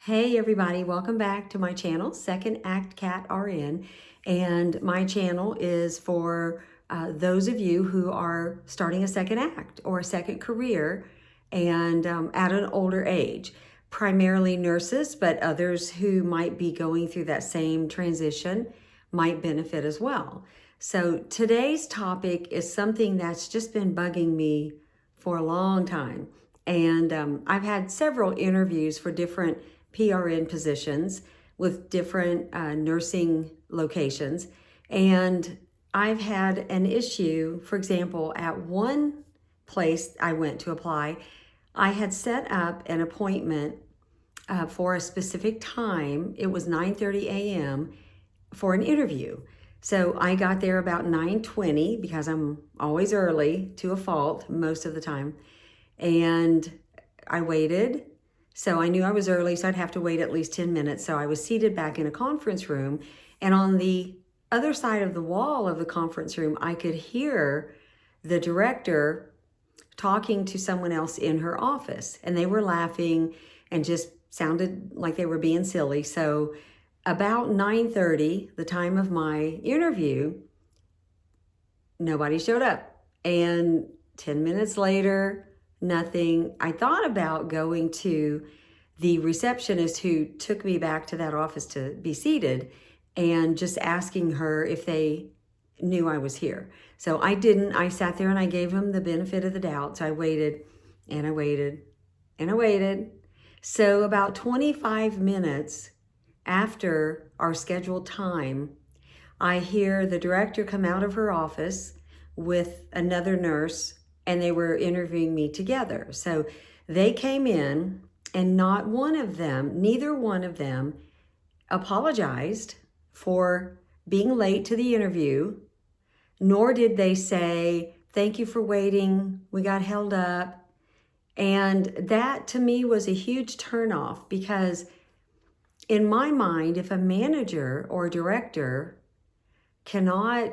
Hey everybody, welcome back to my channel, Second Act Cat RN. And my channel is for those of you who are starting a second act or a second career and at an older age. Primarily nurses, but others who might be going through that same transition might benefit as well. So today's topic is something that's just been bugging me for a long time. And I've had several interviews for different PRN positions with different nursing locations. And I've had an issue, for example, at one place I went to apply, I had set up an appointment for a specific time. It was 9:30 a.m. for an interview. So I got there about 9:20 because I'm always early to a fault most of the time. And I waited. So I knew I was early, so I'd have to wait at least 10 minutes. So I was seated back in a conference room, and on the other side of the wall of the conference room, I could hear the director talking to someone else in her office, and they were laughing and just sounded like they were being silly. So about 9:30, the time of my interview, nobody showed up. And 10 minutes later, nothing. I thought about going to the receptionist who took me back to that office to be seated and just asking her if they knew I was here. So I didn't. I sat there and I gave them the benefit of the doubt. So I waited and I waited and I waited. So about 25 minutes after our scheduled time, I hear the director come out of her office with another nurse, and they were interviewing me together. So they came in, and not one of them, neither one of them apologized for being late to the interview, nor did they say, "Thank you for waiting, we got held up." And that to me was a huge turnoff, because in my mind, if a manager or director cannot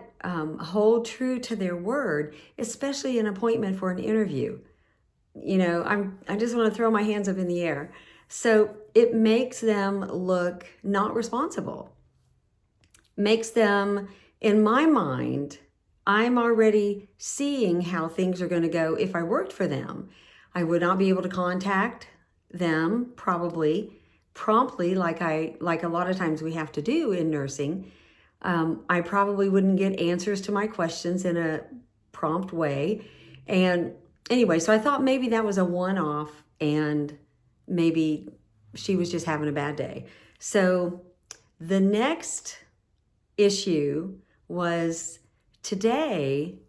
hold true to their word, especially an appointment for an interview, I just want to throw my hands up in the air. So it makes them look not responsible. Makes them, in my mind, I'm already seeing how things are going to go if I worked for them. I would not be able to contact them probably promptly like a lot of times we have to do in nursing. I probably wouldn't get answers to my questions in a prompt way. And anyway, so I thought maybe that was a one-off and maybe she was just having a bad day. So the next issue was today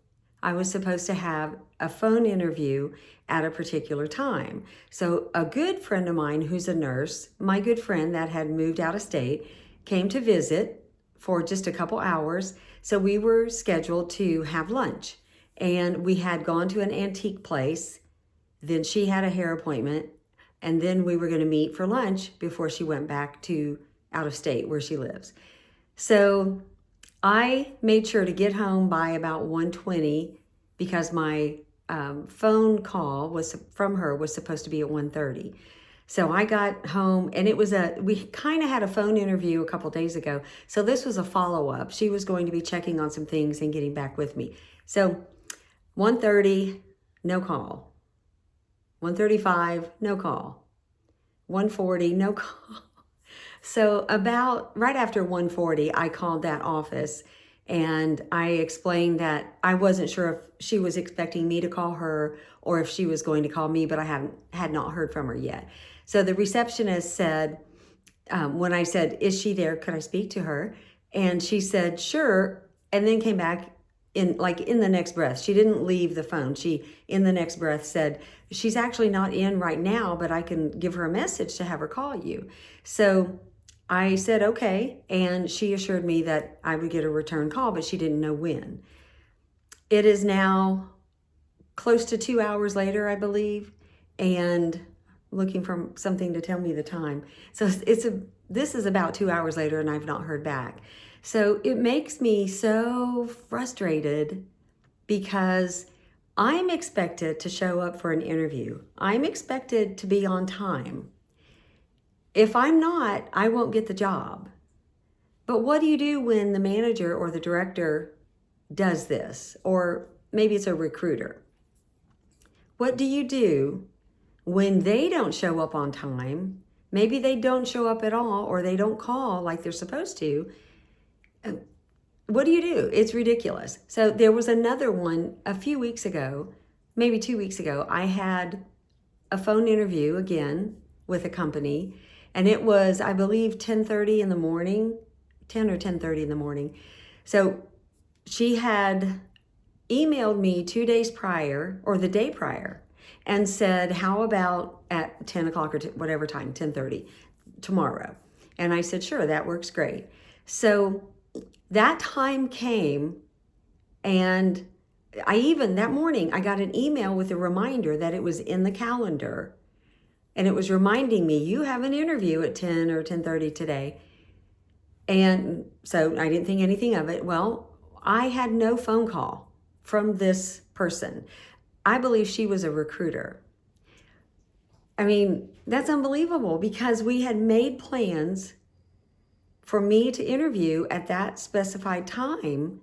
I was supposed to have a phone interview at a particular time. So a good friend of mine who's a nurse, my good friend that had moved out of state, came to visit for just a couple hours. So we were scheduled to have lunch, and we had gone to an antique place. Then she had a hair appointment, and then we were going to meet for lunch before she went back to out of state where she lives. So I made sure to get home by about 1:20 because my phone call was from her was supposed to be at 1:30. So I got home, and we kind of had a phone interview a couple days ago. So this was a follow-up. She was going to be checking on some things and getting back with me. So 1:30, no call. 1:35, no call. 1:40, no call. So about right after 1:40, I called that office and I explained that I wasn't sure if she was expecting me to call her or if she was going to call me, but I had not heard from her yet. So the receptionist said, when I said, "Is she there? Could I speak to her?" And she said, "Sure," and then came back in the next breath. She didn't leave the phone. She, in the next breath, said, "She's actually not in right now, but I can give her a message to have her call you." So I said, "Okay," and she assured me that I would get a return call, but she didn't know when. It is now close to 2 hours later, I believe, and looking for something to tell me the time. So this is about 2 hours later, and I've not heard back. So it makes me so frustrated because I'm expected to show up for an interview. I'm expected to be on time. If I'm not, I won't get the job. But what do you do when the manager or the director does this? Or maybe it's a recruiter. What do you do when they don't show up on time? Maybe they don't show up at all, or they don't call like they're supposed to. What do you do? It's ridiculous. So there was another one a few weeks ago, maybe 2 weeks ago. I had a phone interview again with a company, and it was, I believe, 10:30 in the morning, 10 or 10:30 in the morning. So she had emailed me 2 days prior, or the day prior, and said, how about at 10 o'clock or whatever time, 10:30 tomorrow? And I said, sure, that works great. So that time came, and that morning, I got an email with a reminder that it was in the calendar, and it was reminding me, you have an interview at 10 or 10:30 today. And so I didn't think anything of it. Well, I had no phone call from this person. I believe she was a recruiter. I mean, that's unbelievable, because we had made plans for me to interview at that specified time,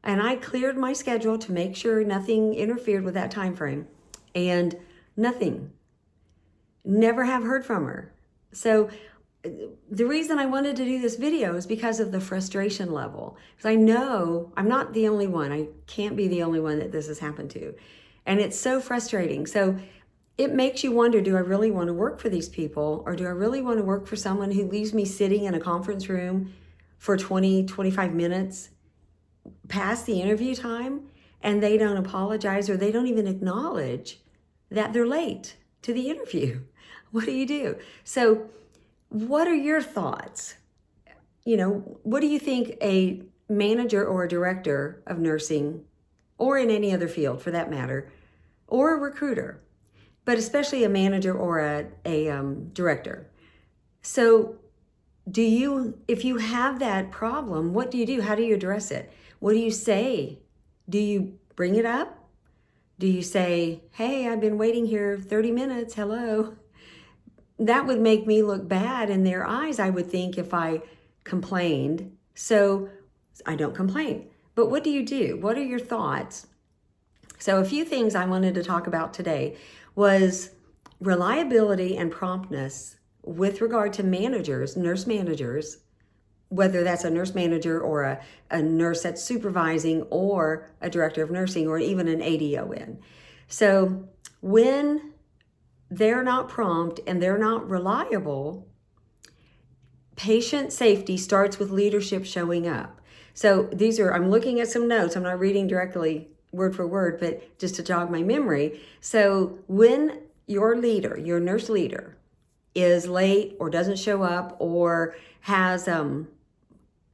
and I cleared my schedule to make sure nothing interfered with that time frame, and nothing. Never have heard from her. So the reason I wanted to do this video is because of the frustration level. Because I know I'm not the only one. I can't be the only one that this has happened to. And it's so frustrating. So it makes you wonder, do I really want to work for these people? Or do I really want to work for someone who leaves me sitting in a conference room for 20, 25 minutes past the interview time, and they don't apologize, or they don't even acknowledge that they're late to the interview? What do you do? So what are your thoughts? What do you think a manager or a director of nursing, or in any other field for that matter, or a recruiter, but especially a manager or a director? So if you have that problem, what do you do? How do you address it? What do you say? Do you bring it up? Do you say, hey, I've been waiting here 30 minutes, hello? That would make me look bad in their eyes, I would think, if I complained. So I don't complain. But what do you do? What are your thoughts? So a few things I wanted to talk about today was reliability and promptness with regard to managers, nurse managers, whether that's a nurse manager or a nurse that's supervising, or a director of nursing, or even an ADON. So when they're not prompt and they're not reliable, patient safety starts with leadership showing up. So I'm looking at some notes. I'm not reading directly word for word, but just to jog my memory. So when your leader, your nurse leader, is late or doesn't show up, or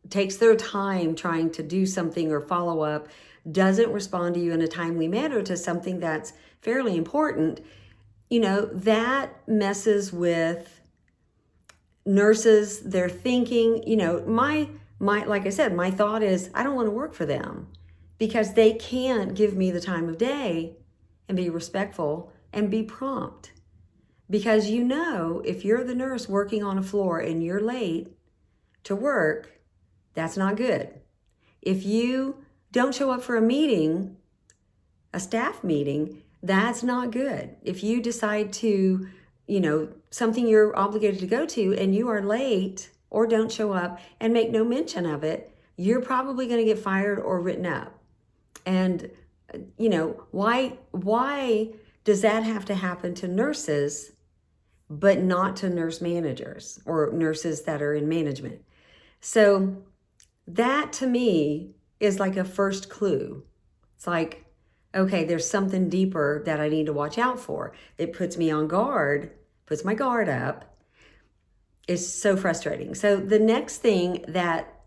takes their time trying to do something or follow up, doesn't respond to you in a timely manner to something that's fairly important, that messes with nurses. They're thinking, my like I said, my thought is, I don't want to work for them, because they can't give me the time of day and be respectful and be prompt. Because if you're the nurse working on a floor and you're late to work, that's not good. If you don't show up for a meeting, a staff meeting, that's not good. If you decide to, something you're obligated to go to, and you are late or don't show up and make no mention of it, you're probably going to get fired or written up. And, why does that have to happen to nurses, but not to nurse managers or nurses that are in management? So that, to me, is like a first clue. It's like, okay, there's something deeper that I need to watch out for. It puts me on guard, puts my guard up. It's so frustrating. So the next thing that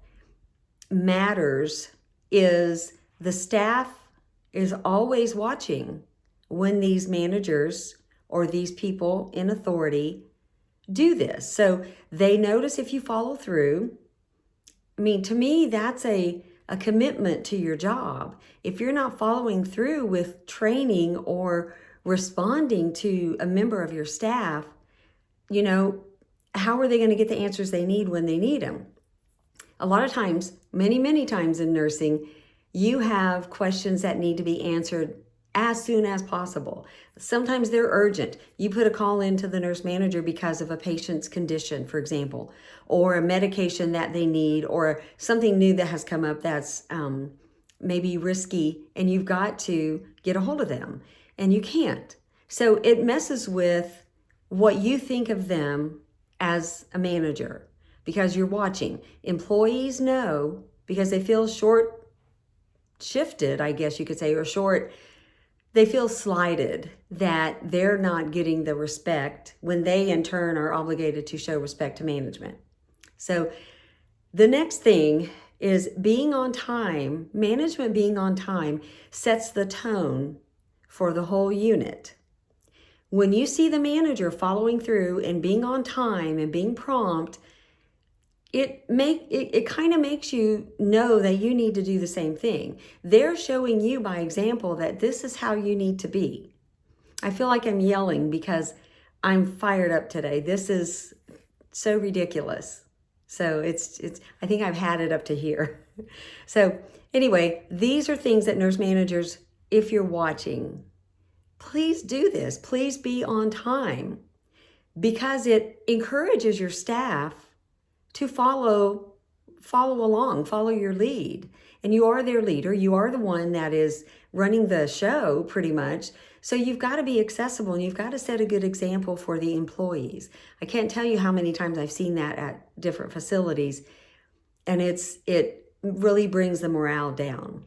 matters is the staff is always watching when these managers or these people in authority do this. So they notice if you follow through. I mean, to me, that's a commitment to your job. If you're not following through with training or responding to a member of your staff, how are they going to get the answers they need when they need them? A lot of times, many times in nursing, you have questions that need to be answered as soon as possible. Sometimes they're urgent. You put a call into the nurse manager because of a patient's condition, for example, or a medication that they need, or something new that has come up that's maybe risky, and you've got to get a hold of them, and you can't. So it messes with what you think of them as a manager, because you're watching. Employees know, because they feel shifted, I guess you could say, or they feel slighted, that they're not getting the respect when they in turn are obligated to show respect to management. So the next thing is being on time. Management being on time sets the tone for the whole unit. When you see the manager following through and being on time and being prompt, it kind of makes you know that you need to do the same thing. They're showing you by example that this is how you need to be. I feel like I'm yelling because I'm fired up today. This is so ridiculous. So it's I think I've had it up to here. So anyway, these are things that nurse managers, if you're watching, please do this. Please be on time, because it encourages your staff to follow along, follow your lead. And you are their leader. You are the one that is running the show pretty much. So you've got to be accessible, and you've got to set a good example for the employees. I can't tell you how many times I've seen that at different facilities, and it really brings the morale down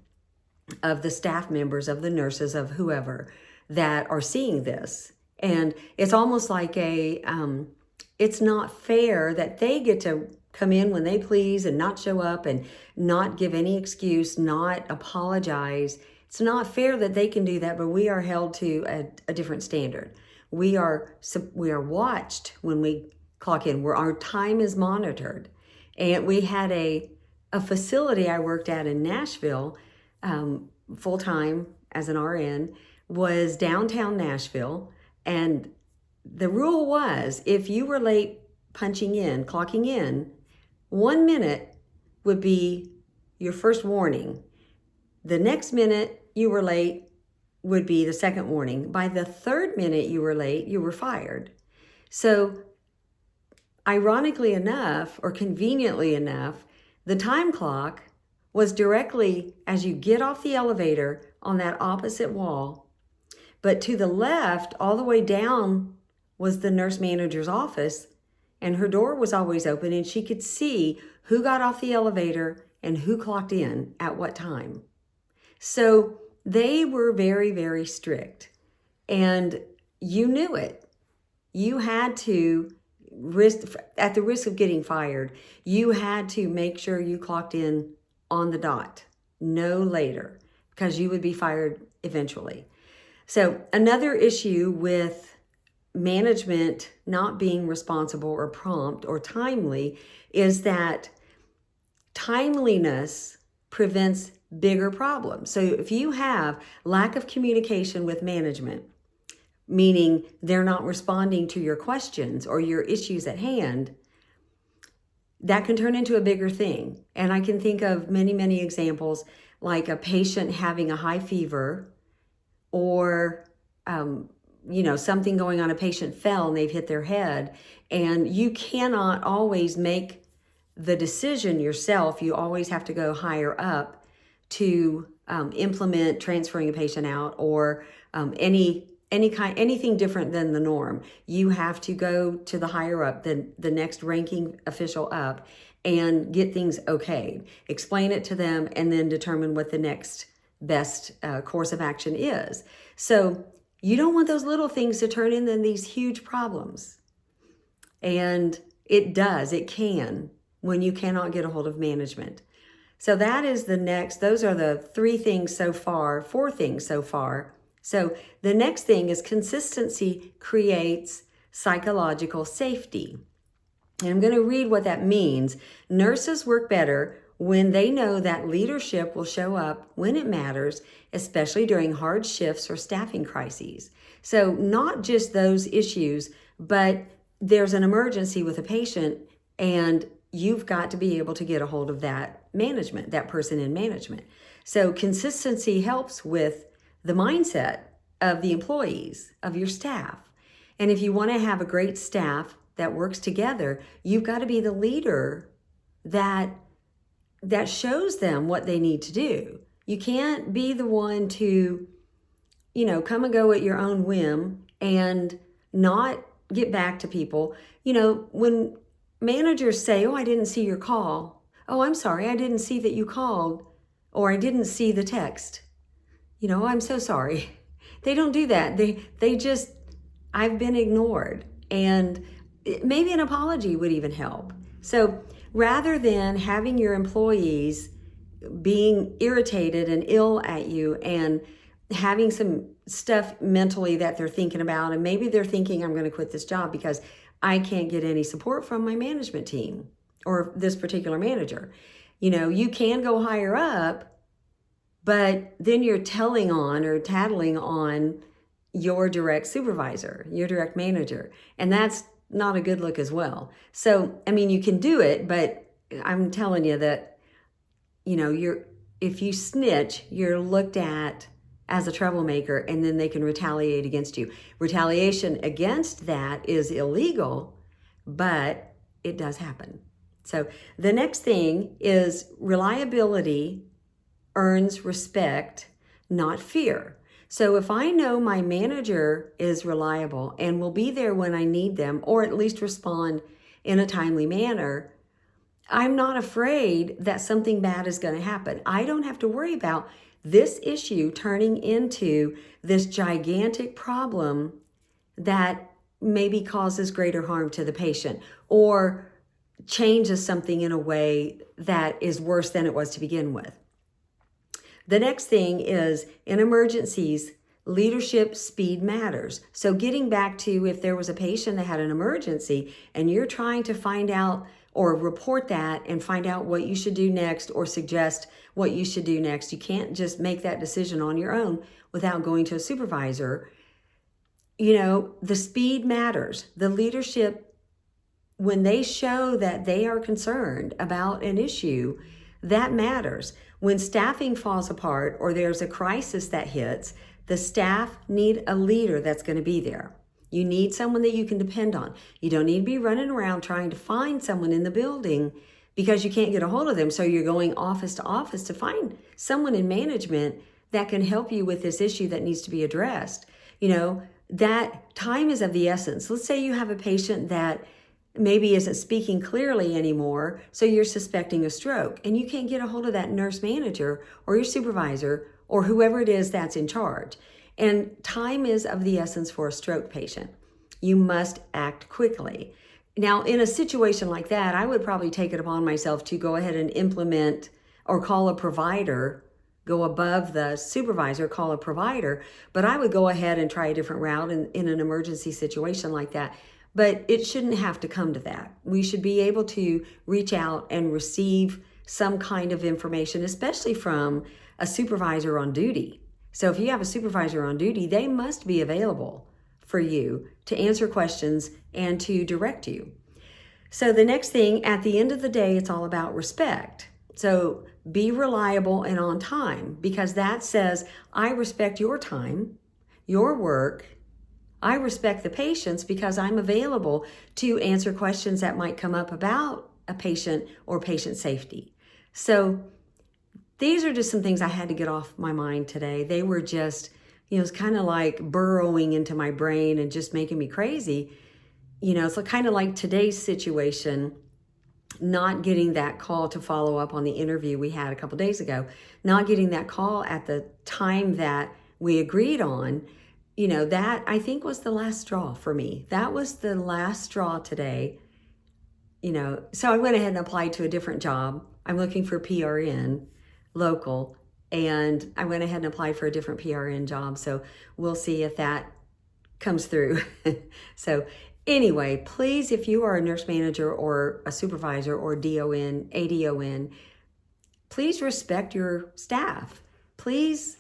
of the staff members, of the nurses, of whoever that are seeing this. And it's almost like it's not fair that they get to come in when they please and not show up and not give any excuse, not apologize. It's not fair that they can do that, but we are held to a different standard. We are watched when we clock in, where our time is monitored. And we had a facility I worked at in Nashville, full-time as an RN, was downtown Nashville. And the rule was, if you were late clocking in, 1 minute would be your first warning. The next minute you were late would be the second warning. By the third minute you were late, you were fired. So ironically enough, or conveniently enough, the time clock was directly as you get off the elevator on that opposite wall. But to the left, all the way down, was the nurse manager's office, and her door was always open, and she could see who got off the elevator and who clocked in at what time. So they were very, very strict, and you knew it. You had to at the risk of getting fired, you had to make sure you clocked in on the dot, no later, because you would be fired eventually. So another issue with management not being responsible or prompt or timely is that timeliness prevents bigger problems. So if you have lack of communication with management, meaning they're not responding to your questions or your issues at hand, that can turn into a bigger thing. And I can think of many examples, like a patient having a high fever, or something going on. A patient fell and they've hit their head, and you cannot always make the decision yourself. You always have to go higher up to implement transferring a patient out, or anything different than the norm. You have to go to the higher up, the next ranking official up, and get things okayed, explain it to them, and then determine what the next best course of action is. So you don't want those little things to turn into these huge problems. And it can, when you cannot get a hold of management. So that is those are the 4 things so far. So the next thing is consistency creates psychological safety. And I'm going to read what that means. Nurses work better when they know that leadership will show up when it matters, especially during hard shifts or staffing crises. So not just those issues, but there's an emergency with a patient, and you've got to be able to get a hold of that management, that person in management. So consistency helps with the mindset of the employees, of your staff. And if you want to have a great staff that works together, you've got to be the leader that shows them what they need to do. You can't be the one to, come and go at your own whim and not get back to people. When managers say, "Oh, I didn't see your call. Oh, I'm sorry, I didn't see that you called," or "I didn't see the text. I'm so sorry." They don't do that. They just, "I've been ignored." And maybe an apology would even help. So rather than having your employees being irritated and ill at you and having some stuff mentally that they're thinking about, and maybe they're thinking, "I'm going to quit this job because I can't get any support from my management team or this particular manager." You can go higher up, but then you're telling on or tattling on your direct supervisor, your direct manager, and that's not a good look as well. So, you can do it, but I'm telling you that, if you snitch, you're looked at as a troublemaker, and then they can retaliate against you. Retaliation against that is illegal, but it does happen. So the next thing is reliability earns respect, not fear. So if I know my manager is reliable and will be there when I need them, or at least respond in a timely manner, I'm not afraid that something bad is going to happen. I don't have to worry about this issue turning into this gigantic problem that maybe causes greater harm to the patient or changes something in a way that is worse than it was to begin with. The next thing is, in emergencies, leadership speed matters. So getting back to, if there was a patient that had an emergency and you're trying to find out or report that and find out what you should do next or suggest what you should do next, you can't just make that decision on your own without going to a supervisor. The speed matters. The leadership, when they show that they are concerned about an issue, that matters. When staffing falls apart or there's a crisis that hits, the staff need a leader that's going to be there. You need someone that you can depend on. You don't need to be running around trying to find someone in the building because you can't get a hold of them. So you're going office to office to find someone in management that can help you with this issue that needs to be addressed. That time is of the essence. Let's say you have a patient that maybe isn't speaking clearly anymore, so you're suspecting a stroke, and you can't get a hold of that nurse manager or your supervisor or whoever it is that's in charge. And time is of the essence for a stroke patient. You must act quickly. Now, in a situation like that, I would probably take it upon myself to go ahead and implement or call a provider, go above the supervisor, call a provider, but I would go ahead and try a different route in an emergency situation like that. But it shouldn't have to come to that. We should be able to reach out and receive some kind of information, especially from a supervisor on duty. So if you have a supervisor on duty, they must be available for you to answer questions and to direct you. So the next thing, at the end of the day, it's all about respect. So be reliable and on time, because that says, I respect your time, your work. I respect the patients because I'm available to answer questions that might come up about a patient or patient safety. So these are just some things I had to get off my mind today. They were just, it's kind of like burrowing into my brain and just making me crazy. It's kind of like today's situation, not getting that call to follow up on the interview we had a couple days ago, not getting that call at the time that we agreed on. That I think was the last straw for me. That was the last straw today. So I went ahead and applied to a different job. I'm looking for PRN local, and I went ahead and applied for a different PRN job. So we'll see if that comes through. So anyway, please, if you are a nurse manager or a supervisor or DON, ADON, please respect your staff. Please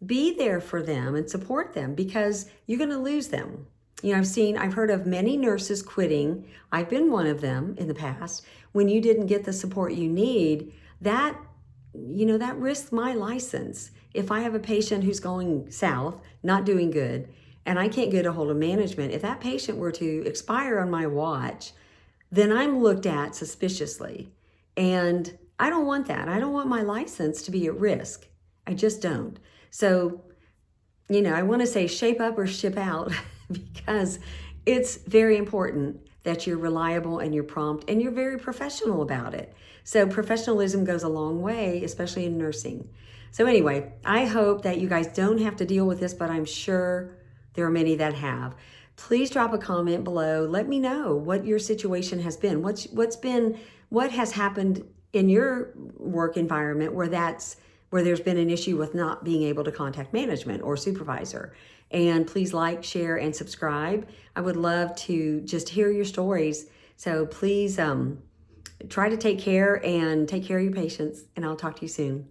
be there for them and support them, because you're going to lose them. I've heard of many nurses quitting. I've been one of them in the past. When you didn't get the support you need, that risks my license. If I have a patient who's going south, not doing good, and I can't get a hold of management, if that patient were to expire on my watch, then I'm looked at suspiciously. And I don't want that. I don't want my license to be at risk. I just don't. So, I want to say shape up or ship out because it's very important that you're reliable and you're prompt and you're very professional about it. So professionalism goes a long way, especially in nursing. So anyway, I hope that you guys don't have to deal with this, but I'm sure there are many that have. Please drop a comment below. Let me know what your situation has been. What has happened in your work environment where there's been an issue with not being able to contact management or supervisor. And please like, share, and subscribe. I would love to just hear your stories. So please try to take care of your patients, and I'll talk to you soon.